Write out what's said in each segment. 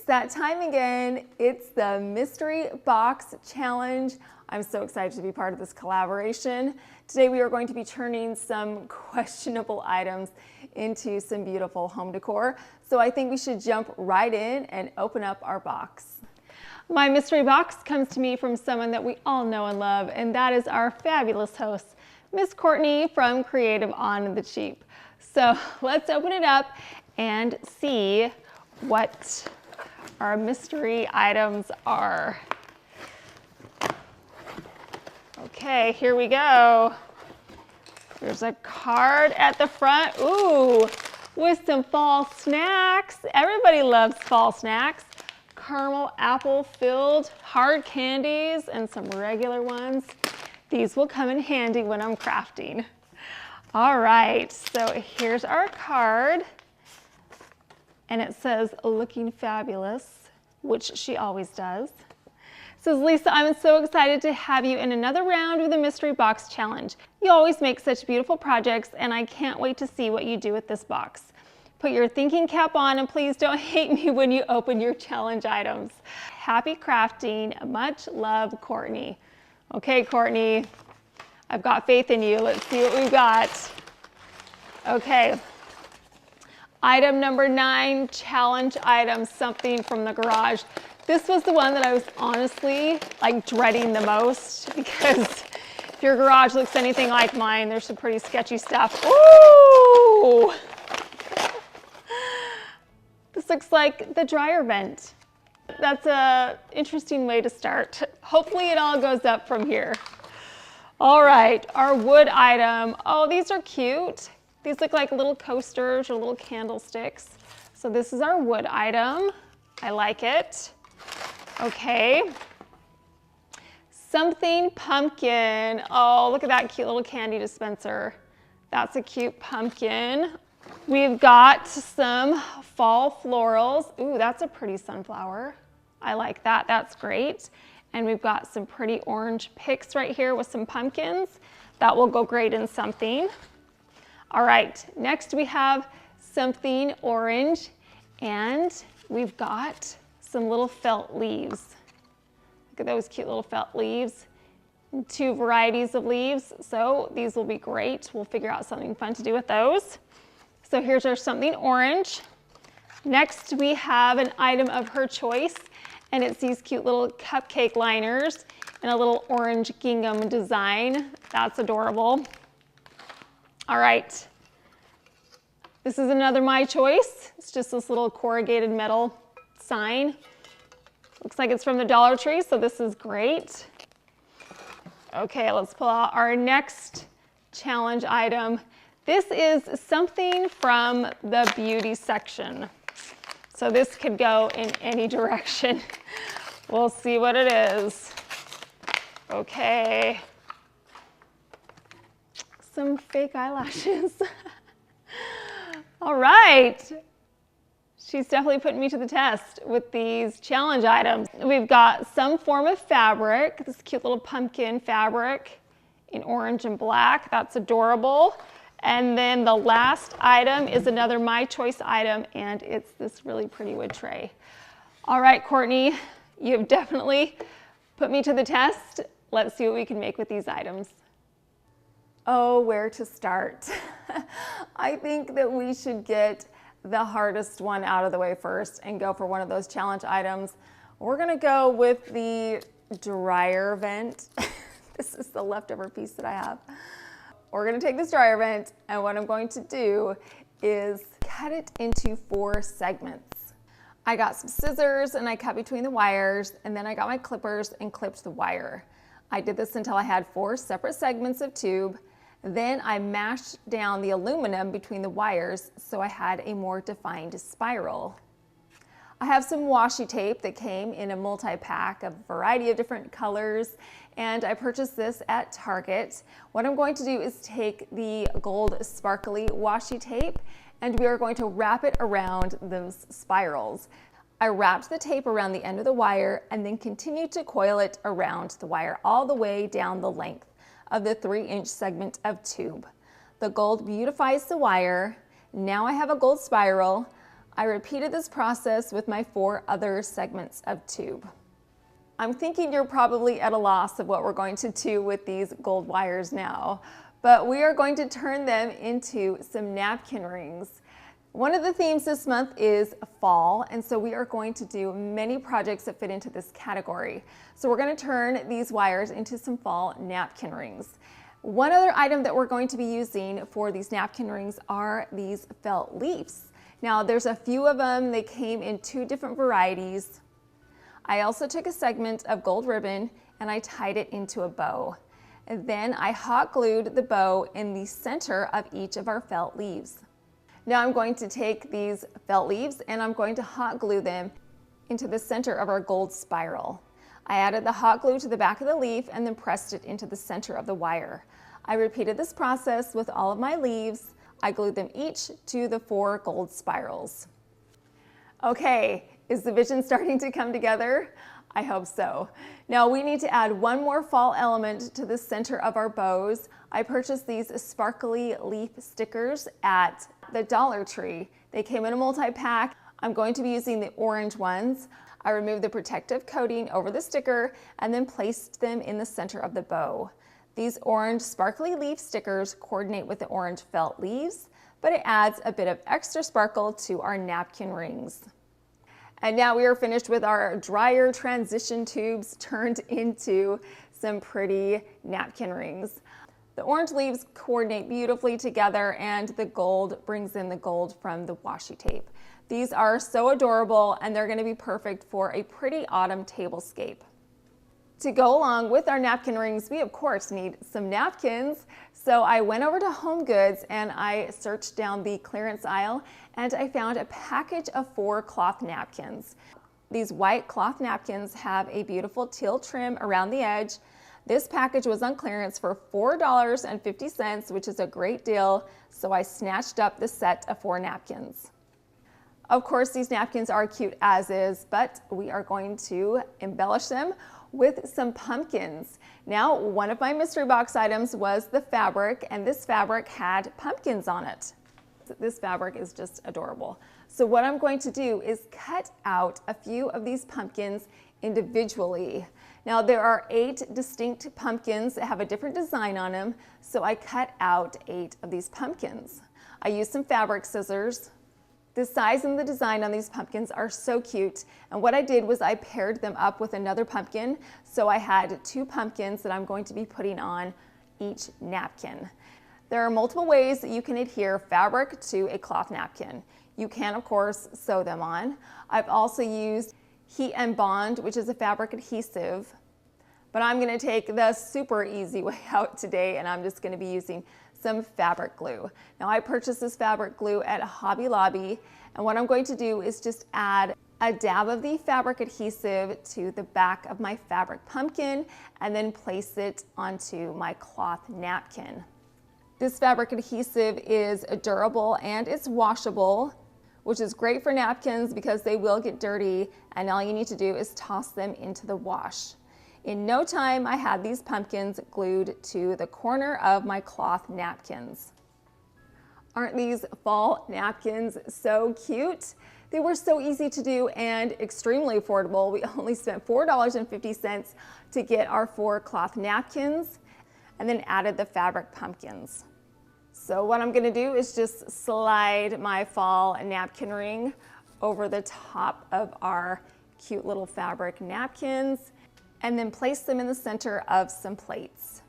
that time again. It's the Mystery Box Challenge. I'm so excited to be part of this collaboration. Today we are going to be turning some questionable items into some beautiful home decor. So I think we should jump right in and open up our box. My mystery box comes to me from someone that we all know and love, and that is our fabulous host, Miss Courtney from Creative on the Cheap. So let's open it up and see what our mystery items are. Okay, here we go. There's a card at the front. Ooh, with some fall snacks. Everybody loves fall snacks. Caramel apple filled hard candies and some regular ones. These will come in handy when I'm crafting. All right, so here's our card. And it says, looking fabulous, which she always does. It says, Lisa, I'm so excited to have you in another round with the Mystery Box Challenge. You always make such beautiful projects, and I can't wait to see what you do with this box. Put your thinking cap on, and please don't hate me when you open your challenge items. Happy crafting. Much love, Courtney. Okay, Courtney, I've got faith in you. Let's see what we've got. Okay. Item number 9, challenge item, something from the garage. This was the one that I was honestly dreading the most, because if your garage looks anything like mine, there's some pretty sketchy stuff. Ooh! This looks like the dryer vent. That's an interesting way to start. Hopefully it all goes up from here. All right, our wood item. Oh, these are cute. These look like little coasters or little candlesticks. So this is our wood item. I like it. Okay. Something pumpkin. Oh, look at that cute little candy dispenser. That's a cute pumpkin. We've got some fall florals. Ooh, that's a pretty sunflower. I like that. That's great. And we've got some pretty orange picks right here with some pumpkins. That will go great in something. All right, next we have something orange, and we've got some little felt leaves. Look at those cute little felt leaves. 2 varieties of leaves, so these will be great. We'll figure out something fun to do with those. So here's our something orange. Next we have an item of her choice, and it's these cute little cupcake liners in a little orange gingham design. That's adorable. All right, this is another my choice. It's just this little corrugated metal sign. Looks like it's from the Dollar Tree, so this is great. Okay, let's pull out our next challenge item. This is something from the beauty section. So this could go in any direction. We'll see what it is. Okay. Some fake eyelashes. All right. She's definitely putting me to the test with these challenge items. We've got some form of fabric, this cute little pumpkin fabric in orange and black. That's adorable. And then the last item is another my choice item, and it's this really pretty wood tray. All right, Courtney, you've definitely put me to the test. Let's see what we can make with these items. Oh, where to start? I think that we should get the hardest one out of the way first and go for one of those challenge items. We're gonna go with the dryer vent. This is the leftover piece that I have. We're gonna take this dryer vent, and what I'm going to do is cut it into 4 segments. I got some scissors and I cut between the wires, and then I got my clippers and clipped the wire. I did this until I had 4 separate segments of tube. Then I mashed down the aluminum between the wires so I had a more defined spiral. I have some washi tape that came in a multi-pack of a variety of different colors, and I purchased this at Target. What I'm going to do is take the gold sparkly washi tape, and we are going to wrap it around those spirals. I wrapped the tape around the end of the wire and then continued to coil it around the wire all the way down the length of the 3-inch segment of tube. The gold beautifies the wire. Now I have a gold spiral. I repeated this process with my 4 other segments of tube. I'm thinking you're probably at a loss of what we're going to do with these gold wires now, but we are going to turn them into some napkin rings. One of the themes this month is fall, and so we are going to do many projects that fit into this category. So we're going to turn these wires into some fall napkin rings. One other item that we're going to be using for these napkin rings are these felt leaves. Now there's a few of them. They came in 2 different varieties. I also took a segment of gold ribbon and I tied it into a bow. And then I hot glued the bow in the center of each of our felt leaves. Now I'm going to take these felt leaves and I'm going to hot glue them into the center of our gold spiral. I added the hot glue to the back of the leaf and then pressed it into the center of the wire. I repeated this process with all of my leaves. I glued them each to the 4 gold spirals. Okay, is the vision starting to come together? I hope so. Now we need to add one more fall element to the center of our bows. I purchased these sparkly leaf stickers at the Dollar Tree. They came in a multi-pack. I'm going to be using the orange ones. I removed the protective coating over the sticker and then placed them in the center of the bow. These orange sparkly leaf stickers coordinate with the orange felt leaves, but it adds a bit of extra sparkle to our napkin rings. And now we are finished with our dryer transition tubes turned into some pretty napkin rings. The orange leaves coordinate beautifully together and the gold brings in the gold from the washi tape. These are so adorable and they're going to be perfect for a pretty autumn tablescape. To go along with our napkin rings, we of course need some napkins. So I went over to Home Goods and I searched down the clearance aisle and I found a package of 4 cloth napkins. These white cloth napkins have a beautiful teal trim around the edge. This package was on clearance for $4.50, which is a great deal, so I snatched up the set of 4 napkins. Of course, these napkins are cute as is, but we are going to embellish them with some pumpkins. Now, one of my mystery box items was the fabric, and this fabric had pumpkins on it. This fabric is just adorable. So what I'm going to do is cut out a few of these pumpkins individually. Now there are 8 distinct pumpkins that have a different design on them, so I cut out 8 of these pumpkins. I used some fabric scissors. The size and the design on these pumpkins are so cute, and what I did was I paired them up with another pumpkin, so I had 2 pumpkins that I'm going to be putting on each napkin. There are multiple ways that you can adhere fabric to a cloth napkin. You can, of course, sew them on. I've also used Heat and Bond, which is a fabric adhesive, but I'm going to take the super easy way out today, and I'm just going to be using some fabric glue. Now I purchased this fabric glue at Hobby Lobby, and what I'm going to do is just add a dab of the fabric adhesive to the back of my fabric pumpkin and then place it onto my cloth napkin. This fabric adhesive is durable and it's washable, which is great for napkins because they will get dirty, and all you need to do is toss them into the wash. In no time, I had these pumpkins glued to the corner of my cloth napkins. Aren't these fall napkins so cute? They were so easy to do and extremely affordable. We only spent $4.50 to get our 4 cloth napkins and then added the fabric pumpkins. So what I'm gonna do is just slide my fall napkin ring over the top of our cute little fabric napkins and then place them in the center of some plates.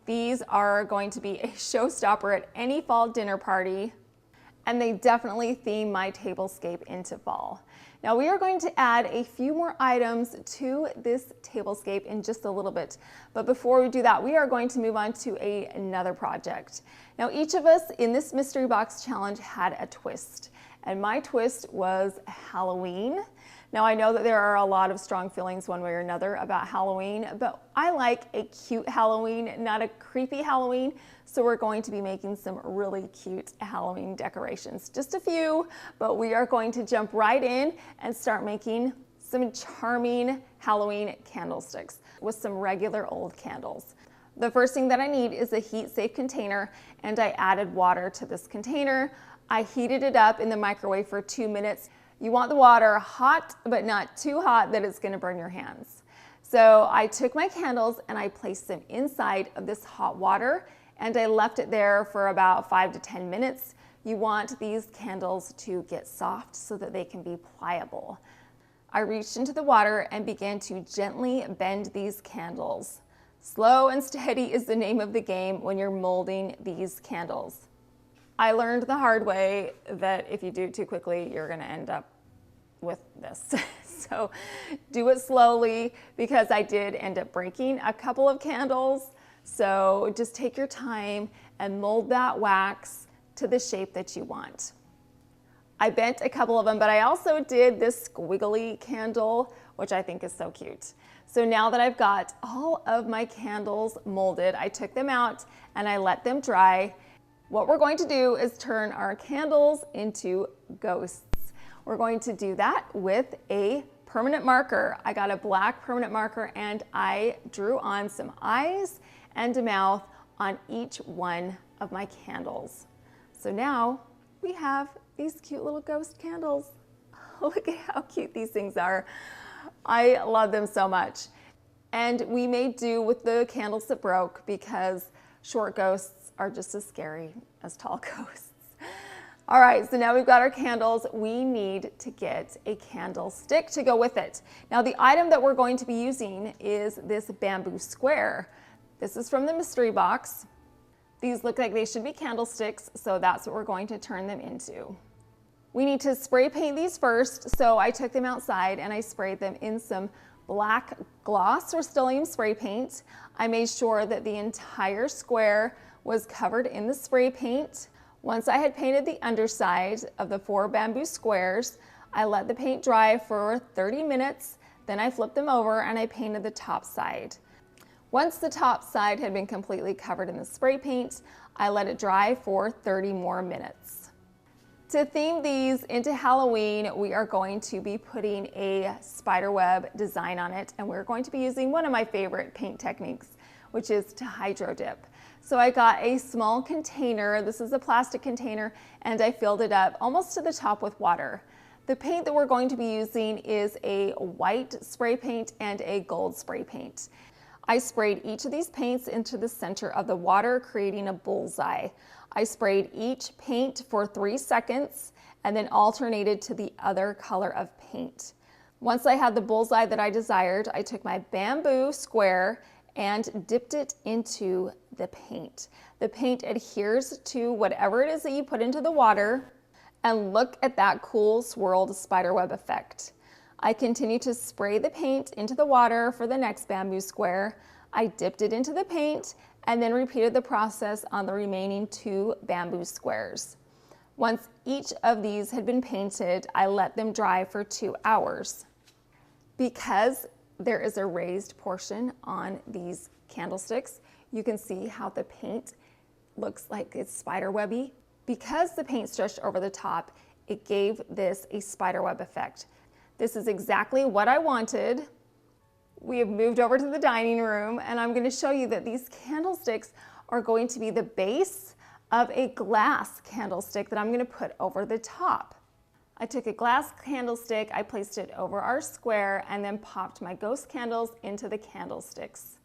These are going to be a showstopper at any fall dinner party, and they definitely theme my tablescape into fall. Now we are going to add a few more items to this tablescape in just a little bit, but before we do that, we are going to move on to another project. Now each of us in this mystery box challenge had a twist, and my twist was Halloween. Now I know that there are a lot of strong feelings one way or another about Halloween, but I like a cute Halloween, not a creepy Halloween, so we're going to be making some really cute Halloween decorations. Just a few, but we are going to jump right in and start making some charming Halloween candlesticks with some regular old candles. The first thing that I need is a heat-safe container, and I added water to this container. I heated it up in the microwave for 2 minutes. You want the water hot, but not too hot that it's gonna burn your hands. So I took my candles and I placed them inside of this hot water and I left it there for about 5 to 10 minutes. You want these candles to get soft so that they can be pliable. I reached into the water and began to gently bend these candles. Slow and steady is the name of the game when you're molding these candles. I learned the hard way that if you do it too quickly, you're gonna end up with this. So do it slowly because I did end up breaking a couple of candles. So just take your time and mold that wax to the shape that you want. I bent a couple of them, but I also did this squiggly candle, which I think is so cute. So now that I've got all of my candles molded, I took them out and I let them dry. What we're going to do is turn our candles into ghosts. We're going to do that with a permanent marker. I got a black permanent marker and I drew on some eyes and a mouth on each one of my candles. So now we have these cute little ghost candles. Look at how cute these things are. I love them so much. And we made do with the candles that broke because short ghosts are just as scary as tall ghosts. All right, so now we've got our candles. We need to get a candlestick to go with it. Now the item that we're going to be using is this bamboo square. This is from the mystery box. These look like they should be candlesticks, so that's what we're going to turn them into. We need to spray paint these first, so I took them outside and I sprayed them in some black gloss or stylium spray paint. I made sure that the entire square was covered in the spray paint. Once I had painted the underside of the 4 bamboo squares, I let the paint dry for 30 minutes, then I flipped them over and I painted the top side. Once the top side had been completely covered in the spray paint, I let it dry for 30 more minutes. To theme these into Halloween, we are going to be putting a spiderweb design on it, and we're going to be using one of my favorite paint techniques, which is to hydro dip. So I got a small container, this is a plastic container, and I filled it up almost to the top with water. The paint that we're going to be using is a white spray paint and a gold spray paint. I sprayed each of these paints into the center of the water, creating a bullseye. I sprayed each paint for 3 seconds and then alternated to the other color of paint. Once I had the bullseye that I desired, I took my bamboo square and dipped it into the paint. The paint adheres to whatever it is that you put into the water, and look at that cool swirled spiderweb effect. I continued to spray the paint into the water for the next bamboo square. I dipped it into the paint and then repeated the process on the remaining 2 bamboo squares. Once each of these had been painted, I let them dry for 2 hours. Because there is a raised portion on these candlesticks, you can see how the paint looks like it's spiderwebby. Because the paint stretched over the top, it gave this a spiderweb effect. This is exactly what I wanted. We have moved over to the dining room, and I'm going to show you that these candlesticks are going to be the base of a glass candlestick that I'm going to put over the top. I took a glass candlestick, I placed it over our square, and then popped my ghost candles into the candlesticks.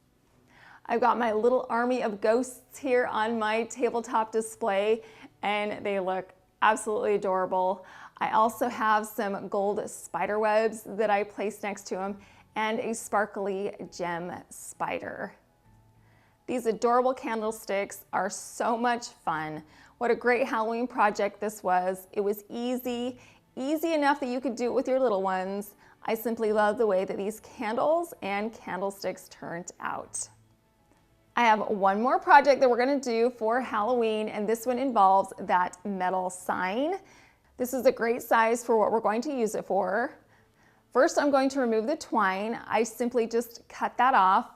I've got my little army of ghosts here on my tabletop display, and they look absolutely adorable. I also have some gold spider webs that I placed next to them and a sparkly gem spider. These adorable candlesticks are so much fun. What a great Halloween project this was. It was easy enough that you could do it with your little ones. I simply love the way that these candles and candlesticks turned out. I have one more project that we're gonna do for Halloween, and this one involves that metal sign. This is a great size for what we're going to use it for. First, I'm going to remove the twine. I simply just cut that off.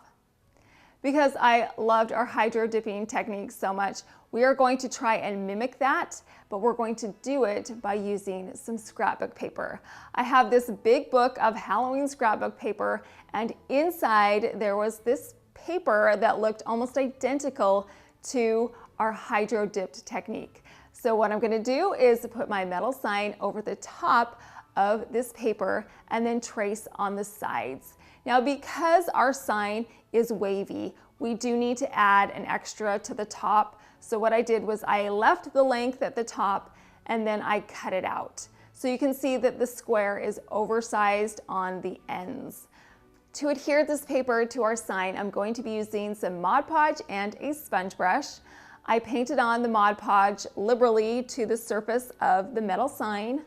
Because I loved our hydro dipping technique so much, we are going to try and mimic that, but we're going to do it by using some scrapbook paper. I have this big book of Halloween scrapbook paper, and inside there was this paper that looked almost identical to our hydro dipped technique. So what I'm gonna do is put my metal sign over the top of this paper and then trace on the sides. Now, because our sign is wavy, we do need to add an extra to the top. So what I did was I left the length at the top and then I cut it out. So you can see that the square is oversized on the ends. To adhere this paper to our sign, I'm going to be using some Mod Podge and a sponge brush. I painted on the Mod Podge liberally to the surface of the metal sign.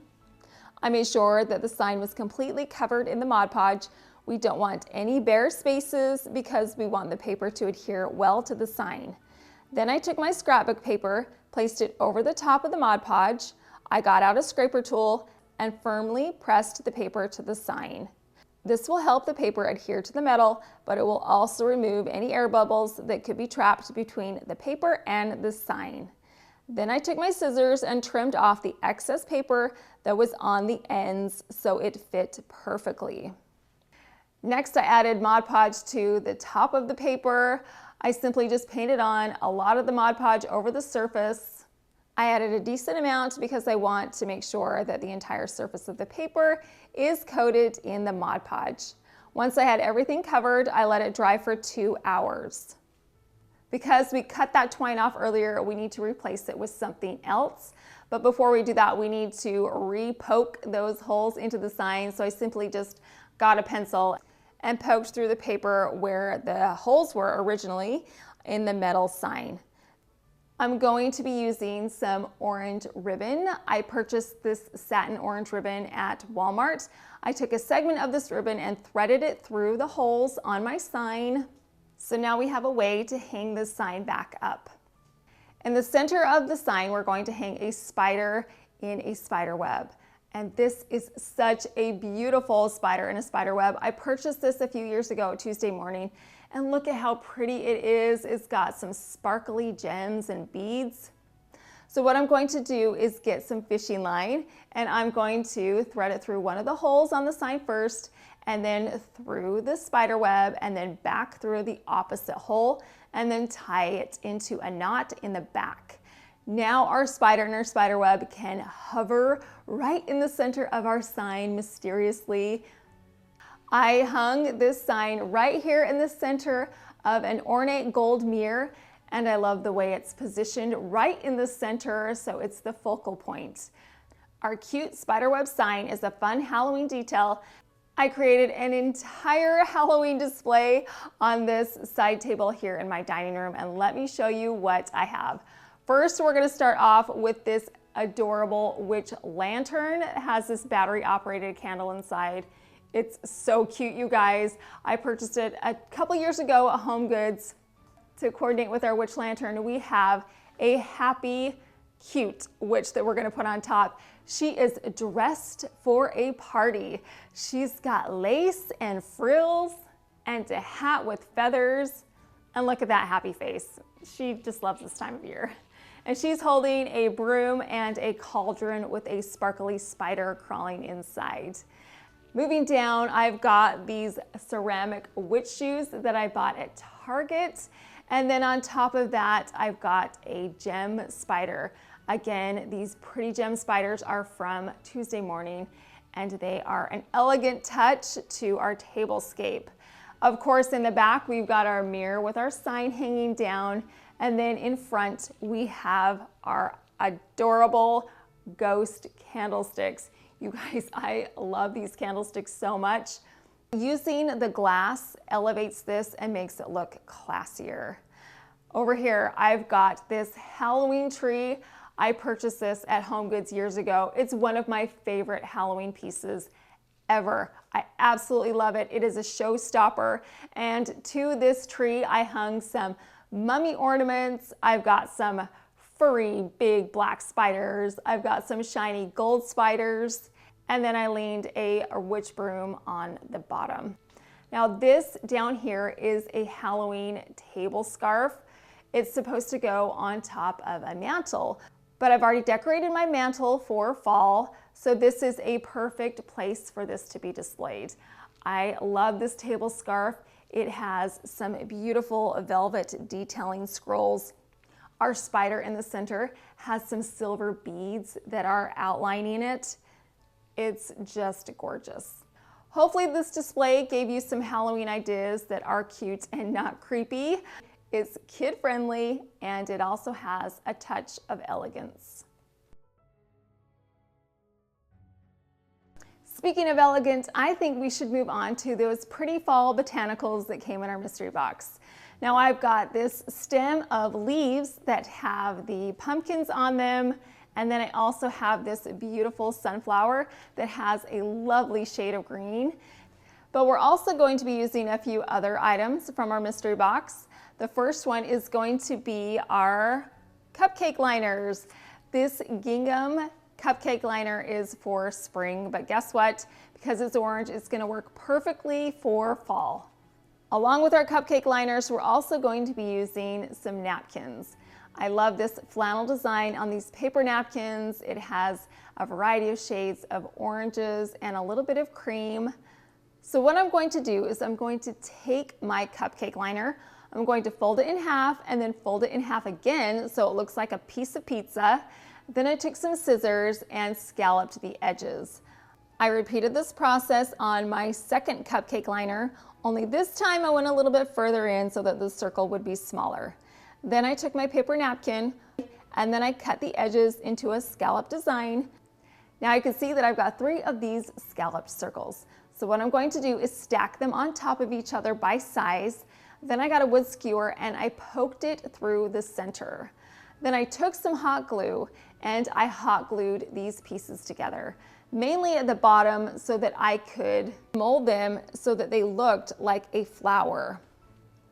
I made sure that the sign was completely covered in the Mod Podge. We don't want any bare spaces because we want the paper to adhere well to the sign. Then I took my scrapbook paper, placed it over the top of the Mod Podge. I got out a scraper tool and firmly pressed the paper to the sign. This will help the paper adhere to the metal, but it will also remove any air bubbles that could be trapped between the paper and the sign. Then I took my scissors and trimmed off the excess paper that was on the ends so it fit perfectly. Next, I added Mod Podge to the top of the paper. I simply just painted on a lot of the Mod Podge over the surface. I added a decent amount because I want to make sure that the entire surface of the paper is coated in the Mod Podge. Once I had everything covered, I let it dry for 2 hours. Because we cut that twine off earlier, we need to replace it with something else. But before we do that, we need to re-poke those holes into the sign. So I simply just got a pencil and poked through the paper where the holes were originally in the metal sign. I'm going to be using some orange ribbon. I purchased this satin orange ribbon at Walmart. I took a segment of this ribbon and threaded it through the holes on my sign. So now we have a way to hang this sign back up. In the center of the sign, we're going to hang a spider in a spider web. And this is such a beautiful spider in a spider web. I purchased this a few years ago Tuesday morning, and look at how pretty it is. It's got some sparkly gems and beads. So what I'm going to do is get some fishing line, and I'm going to thread it through one of the holes on the sign first, and then through the spider web, and then back through the opposite hole, and then tie it into a knot in the back. Now our spider and our spider web can hover right in the center of our sign mysteriously. I hung this sign right here in the center of an ornate gold mirror, and I love the way it's positioned right in the center, so it's the focal point. Our cute spiderweb sign is a fun Halloween detail. I created an entire Halloween display on this side table here in my dining room, and let me show you what I have. First, we're gonna start off with this adorable witch lantern. It has this battery operated candle inside. It's so cute, you guys. I purchased it a couple years ago at Home Goods. To coordinate with our witch lantern, we have a happy, cute witch that we're gonna put on top. She is dressed for a party. She's got lace and frills and a hat with feathers. And look at that happy face. She just loves this time of year. And she's holding a broom and a cauldron with a sparkly spider crawling inside. Moving down, I've got these ceramic witch shoes that I bought at Target. And then on top of that, I've got a gem spider. Again, these pretty gem spiders are from Tuesday Morning, and they are an elegant touch to our tablescape. Of course, in the back, we've got our mirror with our sign hanging down. And then in front, we have our adorable ghost candlesticks. You guys, I love these candlesticks so much. Using the glass elevates this and makes it look classier. Over here, I've got this Halloween tree. I purchased this at Home Goods years ago. It's one of my favorite Halloween pieces ever. I absolutely love it. It is a showstopper. And to this tree, I hung some mummy ornaments. I've got some furry big black spiders. I've got some shiny gold spiders. And then I leaned a witch broom on the bottom. Now this down here is a Halloween table scarf. It's supposed to go on top of a mantle, but I've already decorated my mantle for fall, so this is a perfect place for this to be displayed. I love this table scarf. It has some beautiful velvet detailing scrolls Our spider in the center has some silver beads that are outlining it. It's just gorgeous. Hopefully this display gave you some Halloween ideas that are cute and not creepy. It's kid-friendly and it also has a touch of elegance. Speaking of elegant, I think we should move on to those pretty fall botanicals that came in our mystery box. Now I've got this stem of leaves that have the pumpkins on them, and then I also have this beautiful sunflower that has a lovely shade of green. But we're also going to be using a few other items from our mystery box. The first one is going to be our cupcake liners. This gingham cupcake liner is for spring, but guess what? Because it's orange, it's going to work perfectly for fall. Along with our cupcake liners, we're also going to be using some napkins. I love this flannel design on these paper napkins. It has a variety of shades of oranges and a little bit of cream. So what I'm going to do is I'm going to take my cupcake liner, I'm going to fold it in half and then fold it in half again so it looks like a piece of pizza. Then I took some scissors and scalloped the edges. I repeated this process on my second cupcake liner, only this time I went a little bit further in so that the circle would be smaller. Then I took my paper napkin and then I cut the edges into a scallop design. Now you can see that I've got 3 of these scalloped circles. So what I'm going to do is stack them on top of each other by size. Then I got a wood skewer and I poked it through the center. Then I took some hot glue and I hot glued these pieces together, mainly at the bottom so that I could mold them so that they looked like a flower.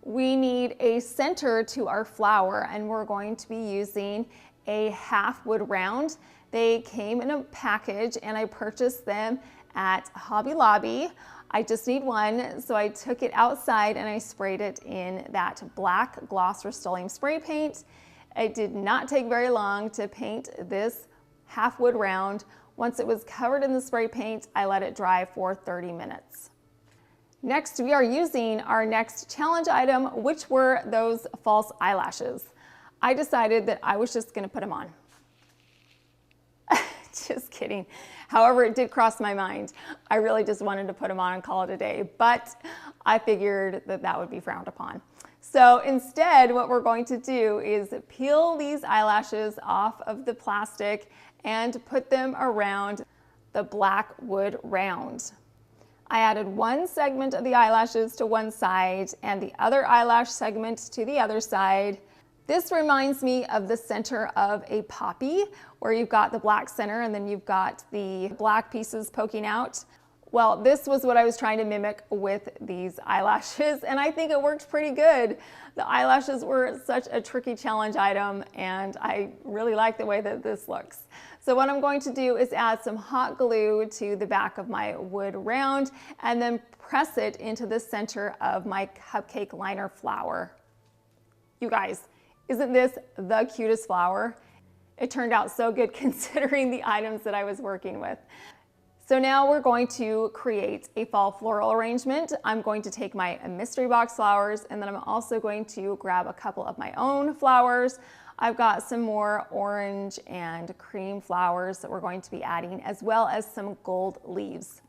We need a center to our flower and we're going to be using a half wood round. They came in a package and I purchased them at Hobby Lobby. I just need one, so I took it outside and I sprayed it in that black gloss Rust-Oleum spray paint. It did not take very long to paint this half wood round. Once it was covered in the spray paint, I let it dry for 30 minutes. Next, we are using our next challenge item, which were those false eyelashes. I decided that I was just gonna put them on. Just kidding. However, it did cross my mind. I really just wanted to put them on and call it a day, but I figured that that would be frowned upon. So instead, what we're going to do is peel these eyelashes off of the plastic and put them around the black wood round. I added one segment of the eyelashes to one side and the other eyelash segment to the other side. This reminds me of the center of a poppy, where you've got the black center and then you've got the black pieces poking out. Well, this was what I was trying to mimic with these eyelashes, and I think it worked pretty good. The eyelashes were such a tricky challenge item, and I really like the way that this looks. So what I'm going to do is add some hot glue to the back of my wood round and then press it into the center of my cupcake liner flower. You guys, isn't this the cutest flower? It turned out so good considering the items that I was working with. So now we're going to create a fall floral arrangement. I'm going to take my mystery box flowers and then I'm also going to grab a couple of my own flowers. I've got some more orange and cream flowers that we're going to be adding, as well as some gold leaves.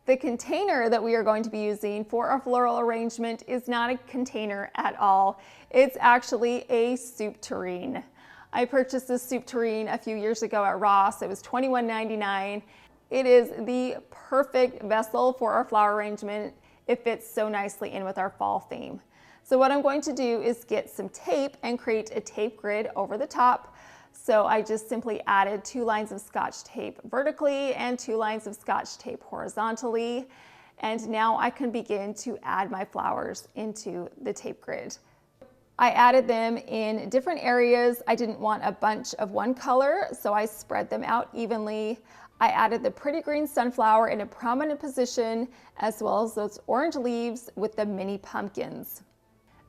The container that we are going to be using for our floral arrangement is not a container at all. It's actually a soup tureen. I purchased this soup tureen a few years ago at Ross. It was $21.99. It is the perfect vessel for our flower arrangement. It fits so nicely in with our fall theme. So what I'm going to do is get some tape and create a tape grid over the top. So I just simply added 2 lines of Scotch tape vertically and 2 lines of Scotch tape horizontally. And now I can begin to add my flowers into the tape grid. I added them in different areas. I didn't want a bunch of one color, so I spread them out evenly. I added the pretty green sunflower in a prominent position, as well as those orange leaves with the mini pumpkins.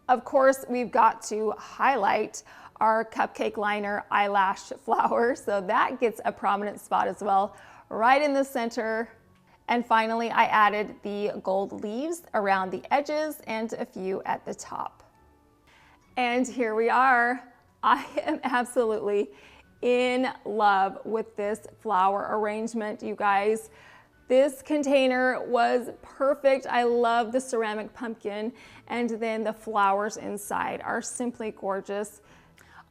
Of course, we've got to highlight our cupcake liner eyelash flower, so that gets a prominent spot as well, right in the center. And finally, I added the gold leaves around the edges and a few at the top. And here we are. I am absolutely in love with this flower arrangement, you guys. This container was perfect. I love the ceramic pumpkin, and then the flowers inside are simply gorgeous.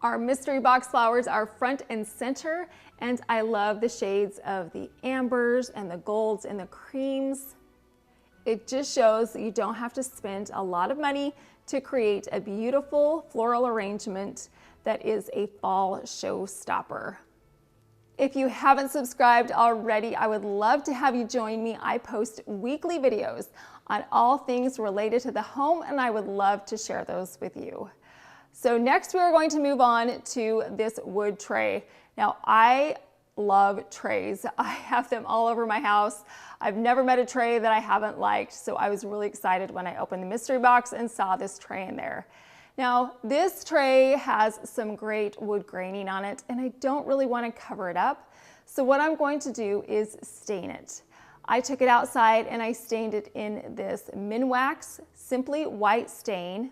Our mystery box flowers are front and center, and I love the shades of the ambers and the golds and the creams. It just shows that you don't have to spend a lot of money to create a beautiful floral arrangement that is a fall showstopper. If you haven't subscribed already, I would love to have you join me. I post weekly videos on all things related to the home, and I would love to share those with you. So next we are going to move on to this wood tray. Now I love trays. I have them all over my house. I've never met a tray that I haven't liked, so I was really excited when I opened the mystery box and saw this tray in there. Now this tray has some great wood graining on it, and I don't really want to cover it up. So what I'm going to do is stain it. I took it outside and I stained it in this Minwax Simply White stain.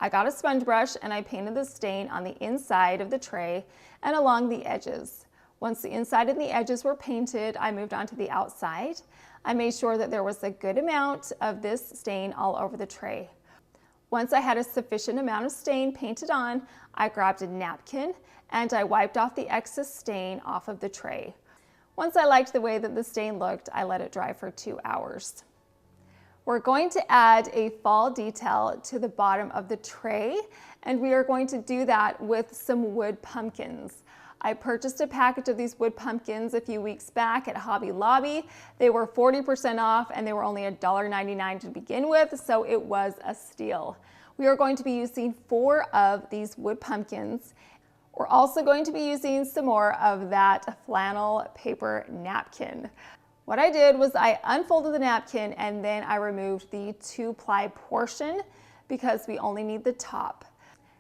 I got a sponge brush and I painted the stain on the inside of the tray and along the edges. Once the inside and the edges were painted, I moved on to the outside. I made sure that there was a good amount of this stain all over the tray. Once I had a sufficient amount of stain painted on, I grabbed a napkin and I wiped off the excess stain off of the tray. Once I liked the way that the stain looked, I let it dry for 2 hours. We're going to add a fall detail to the bottom of the tray, and we are going to do that with some wood pumpkins. I purchased a package of these wood pumpkins a few weeks back at Hobby Lobby. They were 40% off and they were only $1.99 to begin with, so it was a steal. We are going to be using 4 of these wood pumpkins. We're also going to be using some more of that flannel paper napkin. What I did was I unfolded the napkin and then I removed the 2-ply portion because we only need the top.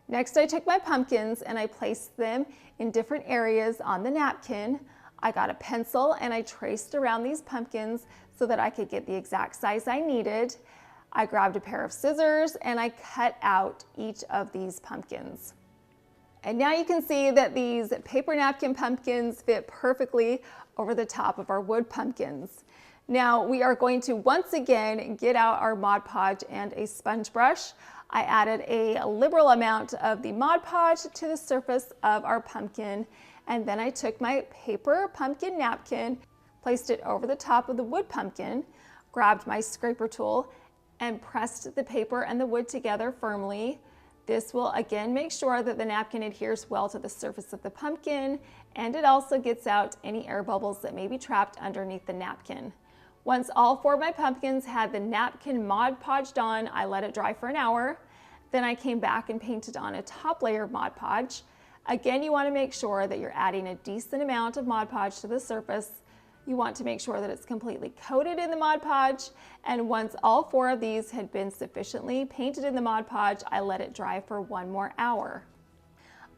Next, I took my pumpkins and I placed them in different areas on the napkin. I got a pencil and I traced around these pumpkins so that I could get the exact size I needed. I grabbed a pair of scissors and I cut out each of these pumpkins. And now you can see that these paper napkin pumpkins fit perfectly over the top of our wood pumpkins. Now we are going to once again get out our Mod Podge and a sponge brush. I added a liberal amount of the Mod Podge to the surface of our pumpkin, and then I took my paper pumpkin napkin, placed it over the top of the wood pumpkin, grabbed my scraper tool, and pressed the paper and the wood together firmly. This will again make sure that the napkin adheres well to the surface of the pumpkin, and it also gets out any air bubbles that may be trapped underneath the napkin. Once all 4 of my pumpkins had the napkin Mod Podged on, I let it dry for an hour. Then I came back and painted on a top layer of Mod Podge. Again, you want to make sure that you're adding a decent amount of Mod Podge to the surface. You want to make sure that it's completely coated in the Mod Podge, and once all 4 of these had been sufficiently painted in the Mod Podge, I let it dry for 1 more hour.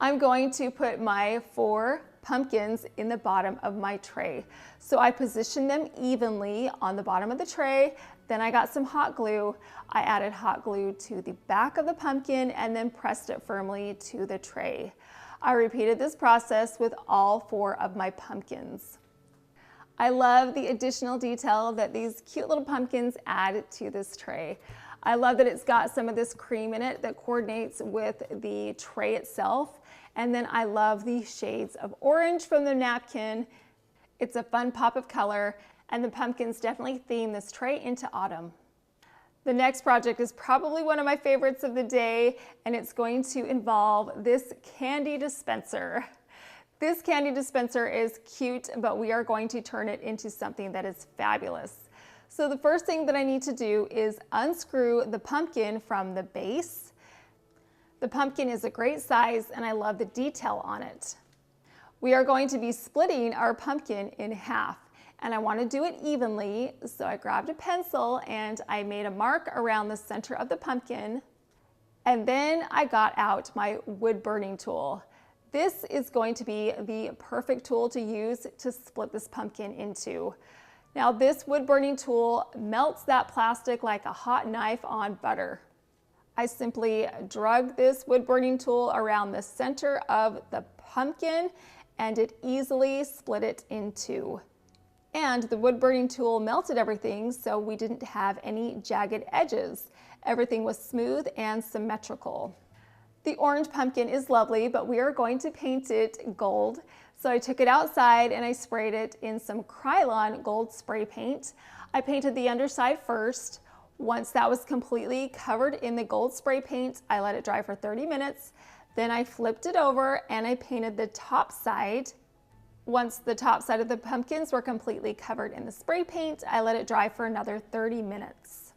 I'm going to put my 4 pumpkins in the bottom of my tray. So I positioned them evenly on the bottom of the tray, then I got some hot glue. I added hot glue to the back of the pumpkin and then pressed it firmly to the tray. I repeated this process with all 4 of my pumpkins. I love the additional detail that these cute little pumpkins add to this tray. I love that it's got some of this cream in it that coordinates with the tray itself. And then I love the shades of orange from the napkin. It's a fun pop of color, and the pumpkins definitely theme this tray into autumn. The next project is probably one of my favorites of the day, and it's going to involve this candy dispenser. This candy dispenser is cute, but we are going to turn it into something that is fabulous. So the first thing that I need to do is unscrew the pumpkin from the base. The pumpkin is a great size and I love the detail on it. We are going to be splitting our pumpkin in half, and I want to do it evenly. So I grabbed a pencil and I made a mark around the center of the pumpkin, and then I got out my wood burning tool. This is going to be the perfect tool to use to split this pumpkin into. Now this wood burning tool melts that plastic like a hot knife on butter. I simply drug this wood burning tool around the center of the pumpkin and it easily split it in two. And the wood burning tool melted everything, so we didn't have any jagged edges. Everything was smooth and symmetrical. The orange pumpkin is lovely, but we are going to paint it gold. So I took it outside and I sprayed it in some Krylon gold spray paint. I painted the underside first. Once that was completely covered in the gold spray paint, I let it dry for 30 minutes. Then I flipped it over and I painted the top side. Once the top side of the pumpkins were completely covered in the spray paint, I let it dry for another 30 minutes.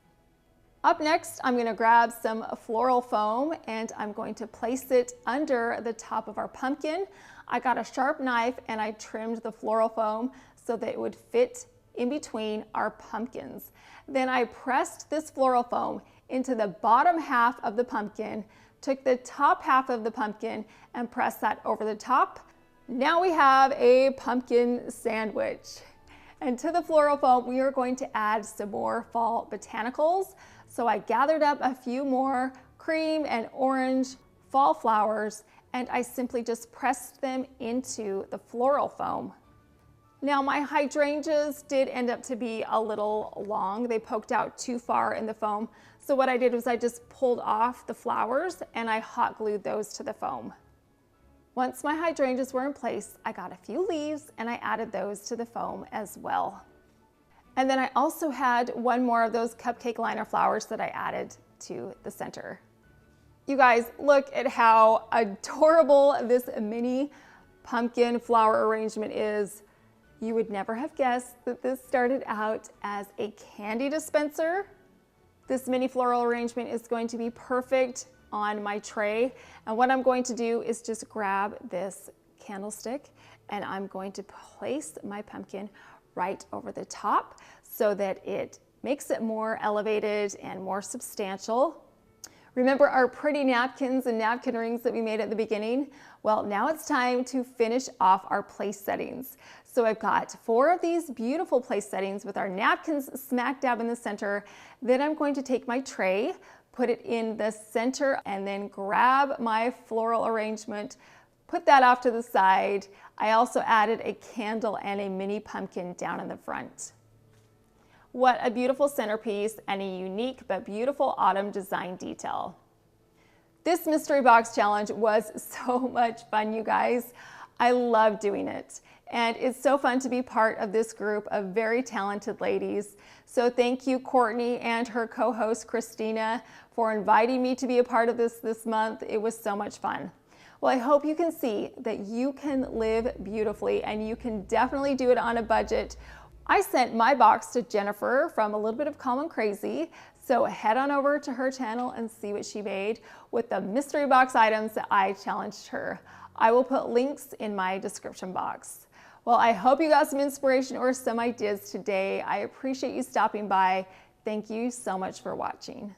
Up next, I'm going to grab some floral foam and I'm going to place it under the top of our pumpkin. I got a sharp knife and I trimmed the floral foam so that it would fit in between our pumpkins. Then I pressed this floral foam into the bottom half of the pumpkin, took the top half of the pumpkin and pressed that over the top. Now we have a pumpkin sandwich. And to the floral foam, we are going to add some more fall botanicals. So I gathered up a few more cream and orange fall flowers, and I simply just pressed them into the floral foam. Now my hydrangeas did end up to be a little long. They poked out too far in the foam. So what I did was I just pulled off the flowers and I hot glued those to the foam. Once my hydrangeas were in place, I got a few leaves and I added those to the foam as well. And then I also had one more of those cupcake liner flowers that I added to the center. You guys, look at how adorable this mini pumpkin flower arrangement is. You would never have guessed that this started out as a candy dispenser. This mini floral arrangement is going to be perfect on my tray. And what I'm going to do is just grab this candlestick and I'm going to place my pumpkin right over the top so that it makes it more elevated and more substantial. Remember our pretty napkins and napkin rings that we made at the beginning? Well, now it's time to finish off our place settings. So I've got 4 of these beautiful place settings with our napkins smack dab in the center. Then I'm going to take my tray, put it in the center, and then grab my floral arrangement, put that off to the side. I also added a candle and a mini pumpkin down in the front. What a beautiful centerpiece and a unique but beautiful autumn design detail. This mystery box challenge was so much fun, you guys. I love doing it. And it's so fun to be part of this group of very talented ladies. So thank you, Courtney and her co-host, Christina, for inviting me to be a part of this month. It was so much fun. Well, I hope you can see that you can live beautifully and you can definitely do it on a budget. I sent my box to Jennifer from A Little Bit of Calm and Crazy, so head on over to her channel and see what she made with the mystery box items that I challenged her. I will put links in my description box. Well, I hope you got some inspiration or some ideas today. I appreciate you stopping by. Thank you so much for watching.